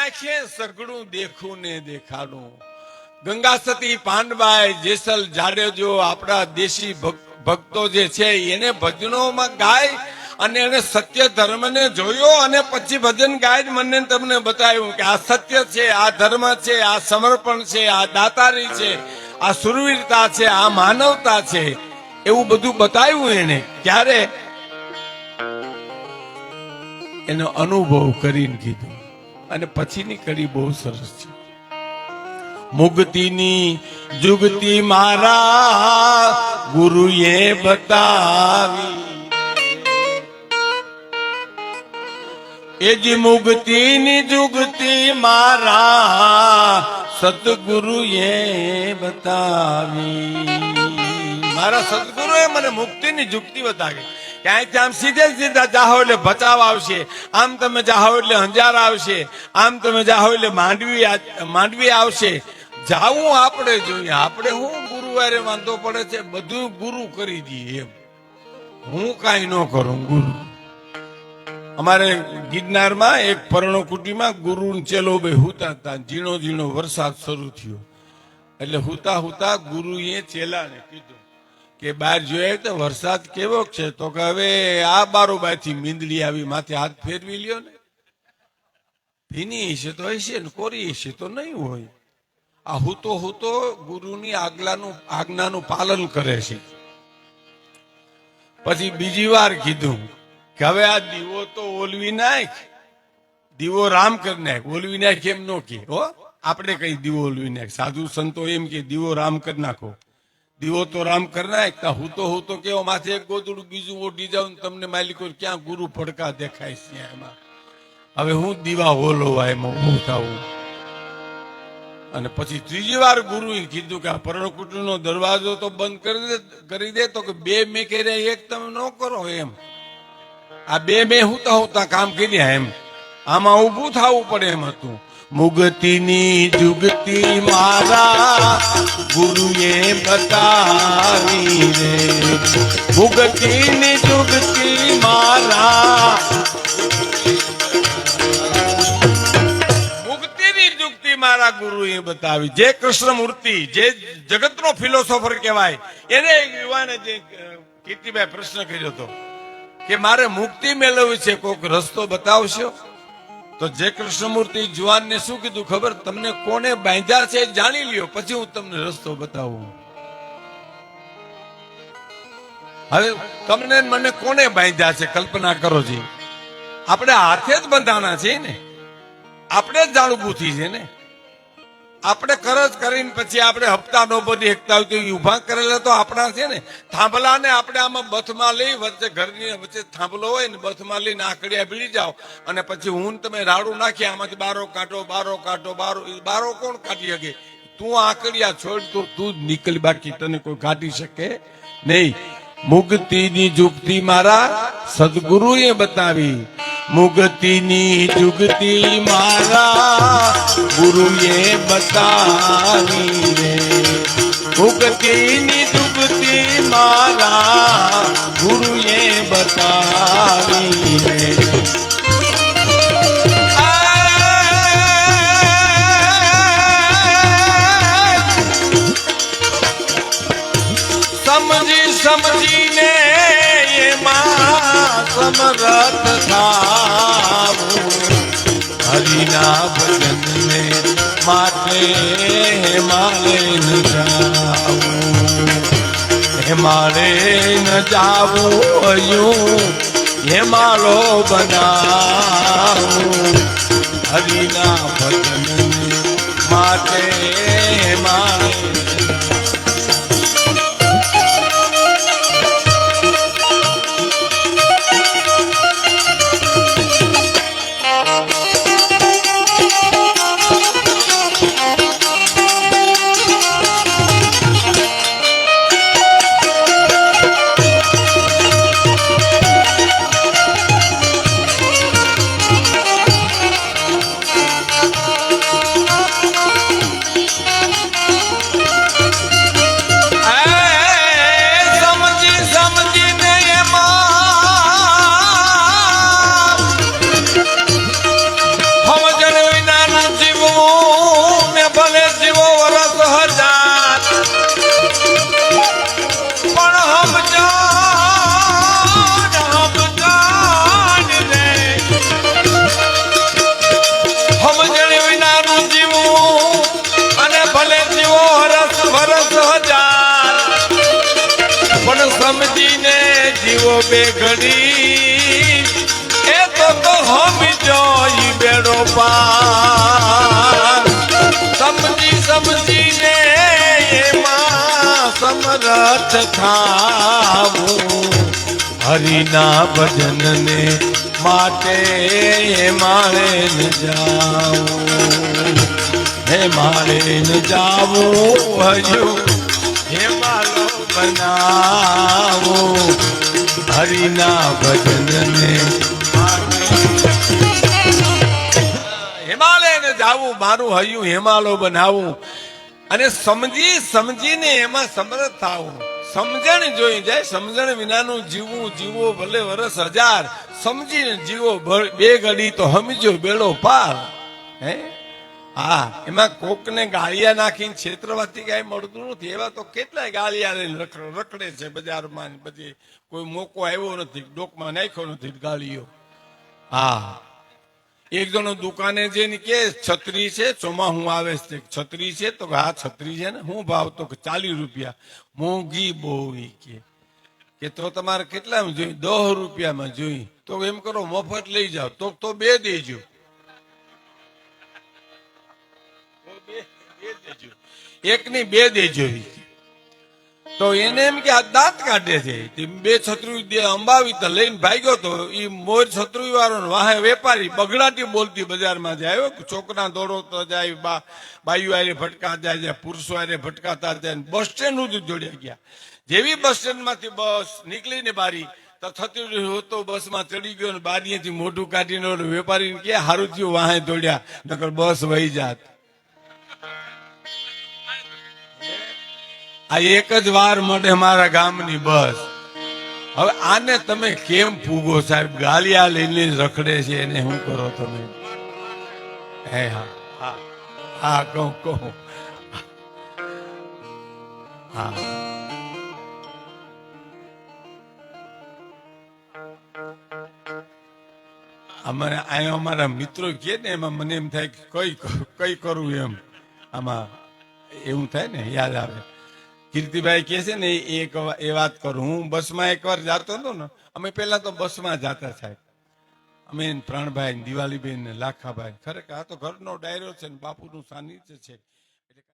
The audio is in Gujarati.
આંખે સઘળું દેખું ને દેખાડું. ગંગા સતી પાંડબાઈ જેસલ જાડેજો આપણા દેશી ભક્તો જે છે એને ભજનોમાં ગાય અને એને સત્ય ધર્મને જોયો અને પછી ભજન ગાય જ મને તમને બતાવ્યું કે આ સત્ય છે, આ ધર્મ છે, આ સમર્પણ છે, આ દાતારી છે, આ સુરવીરતા છે, આ માનવતા છે, એવું બધું બતાવ્યું એને. ત્યારે એનો અનુભવ કરીને કીધું. અને પછીની કડી બહુ સરસ છે. મુક્તિની જુગતિ મારા ગુરુએ બતાવી, એ જ મુક્તિની જુગતિ મારા સદગુરુએ બતાવી. મારા સદગુરુએ મને મુક્તિની જુગતિ બતાવી. ક્યાંયથી આમ સીધે સીધા જાહો એટલે બચાવ આવશે, આમ તમે જાહો એટલે અંજાર આવશે, આમ તમે જાહો એટલે માંડવી આવશે. જાવું આપણે જોઈએ. આપણે હું ગુરુવારે વાંધો પડે છે, બધું ગુરુ કરી દઈએ એમ. હું કાંઈ ન કરું ગુરુ. અમારે ગિરનારમાં એક પર્ણકુટીમાં ગુરુ ચેલો બે હુતા હતા. ઝીણો ઝીણો વરસાદ શરૂ થયો એટલે હુતા હુતા ગુરુએ ચેલાને કીધું કે બહાર જોયે તો વરસાદ કેવો છે? તો કે હવે આ બારોબારથી મીંદડી આવી માથે હાથ ફેરવી લ્યો ને. ભીની હશે તો હશે ને કોરી હશે તો નહીં હોય. આ હુતો હુતો ગુરુની આજ્ઞાનું પાલન કરે છે. પછી બીજી વાર કીધું કે હવે આ દીવો તો ઓલવી નાખ, દીવો રામ કરી નાખ. ઓલવી નાખ એમ નો કે હો, આપણે કઈ દીવો ઓલવી નાખ. સાધુ સંતો એમ કે દીવો રામ કરી નાખો. દીવો તો રામ કરી નાખ. હું તો કેવો માથે એક ગોદડું બીજું ઓઢી જાવ ને તમને માલિકો ક્યાં ગુરુ ફડકા દેખાય છે એમાં. હવે હું દીવા ઓલવા એમાં ઊભું થવું. અને પછી ત્રીજી વાર ગુરુએ કીધું કે આ પર્ણકુટીનો દરવાજો તો બંધ કરી દે. તો કે બે મેં કર્યા એક તમે ન કરો એમ. આ બે હુતા હુતા કામ કર્યા એમ. આમાં ઊભું થવું પડે એમ હતું. મુક્તિની જુગતિ મારા ગુરુએ બતાવી રે, મુક્તિની જુગતિ મારા મારા ગુરુએ બતાવી. જે કૃષ્ણમૂર્તિ, જે જગતનો ફિલોસોફર કહેવાય, એને એક યુવાને જે કીર્તિભાઈ પ્રશ્ન કર્યો હતો કે મારે મુક્તિ મેળવવી છે, કોઈક રસ્તો બતાવશો? તો જે કૃષ્ણમૂર્તિ જુવાનને શું કીધું ખબર? તમને કોને બાંધ્યા છે જાણી લ્યો, પછી હું તમને રસ્તો બતાવું. હવે તમને મને કોને બાંધ્યા છે કલ્પના કરો જી. આપણે હાથે જ બંધાણા છે ને, આપણે જ જાણબૂથી છે ને. આપણે કરજ કરીને પછી આપણે હપ્તા નો બધી એકતા ઉભા કરેલા તો આપણા છે ને. થાંભલા ને આપણે આમાં બથમાં લઈ વચ્ચે ઘરની વચ્ચે થાંભલો હોય ને બથમાં લઈને આકડિયા ભીડી જાઓ અને પછી હું તમે રાડું નાખી આમાંથી બારો કાઢો. બારો કોણ કાઢી શકે? તું આકડિયા છોડ તો તું જ નીકળી, બાકી તને કોઈ કાઢી શકે નહીં. મુક્તિની જુગતિ મારા સદગુરુએ બતાવી, મુક્તિની જુગતિ મારા ગુરુએ બતાવી રે, મુક્તિની જુગતિ મારા ગુરુએ બતાવી રે. સમજીને એમાં સમરથ થાવું, હરિના ભજનને માટે મારે ન જાવું, મારે ન જાવું હયું હેમાલો બનાવું, હરિના ભજનને માટે મારે. સમજીને જીવો બે ઘડી એ તો સમજો ઈ બેડો પાર સમજીને એમાં સમરથ થાવું હરિના ભજનને માટે માળે ન જાવું હે માળે ન જાવું હજુ હે માલો બનાવો હરિના ભજનને હિમાલય ને જાવું મારું હૈયું હિમાલો બનાવું અને સમજીને એમાં સમર્થ થાવું સમજણ જોઈ જાય સમજણ વિનાનું જીવવું જીવો ભલે વર્ષ 1000 સમજીને જીવો બે ઘડી તો સમજો બેડો પાર હે હા એમાં કોકને ગાળિયા નાખીને ક્ષેત્રવાથી કઈ મળતું નથી એવા તો કેટલાય ગાળિયા લઈને રખડે છે બજારમાં બધી કોઈ મોકો આવ્યો નથી ડોકમાં નાખ્યો નથી ગાળીઓ હા એક જણો દુકાને જઈને કે છત્રી છે ચોમાહું આવે છે છત્રી છે તો હા છત્રી છે ને હું ભાવ તો 40 રૂપિયા મોંઘી બહુ કે તો તમારે કેટલામાં જોઈ 10 રૂપિયામાં જોઈ તો એમ કરો મફત લઈ જાઓ તો બે દેજો એકની બે દેજો તો એને એમ કે આ દાંત કાઢે છે બે છત્રી અંબાવી તો લઈને ભાગ્યો તો એ મોર છત્રી વાળો વાહે વેપારી બગડાટી બોલતી બજારમાં જાય છોકરા દોડતો જાય બાયુ આરે ભટકા જાય પુરુષો આરે ભટકાતા જાય બસ સ્ટેન્ડ સુધી જોડ્યા ગયા જેવી બસ સ્ટેન્ડ માંથી બસ નીકળીને બારી તો છત્રી હતો બસ માં ચડી ગયો ને બારીએથી મોઢું કાઢીને વેપારી કે હારું થયું વાહે દોડ્યા નકર બસ વહી જાત આ એક જ વાર મળે મારા ગામની બસ હવે આને તમે કેમ ફૂગો સાહેબ ગાલિયા લઈને રખડે છે એને શું કરો તમે હે હા હા હા કહું હા અમારે અહીંયા અમારા મિત્રો કે ને એમાં મને એમ થાય કે કઈ કરવું એમ આમાં એવું થાય ને યાદ આવે કીર્તિભાઈ કે છે ને એ વાત કરું હું બસમાં એકવાર જતો હતો ને અમે પેલા તો બસમાં જતા સાહેબ અમે પ્રાણભાઈ દિવાળીબેન ને લાખાભાઈ ખરેખર આ તો ઘરનો ડાયરો છે ને બાપુનું સાનિધ્ય છે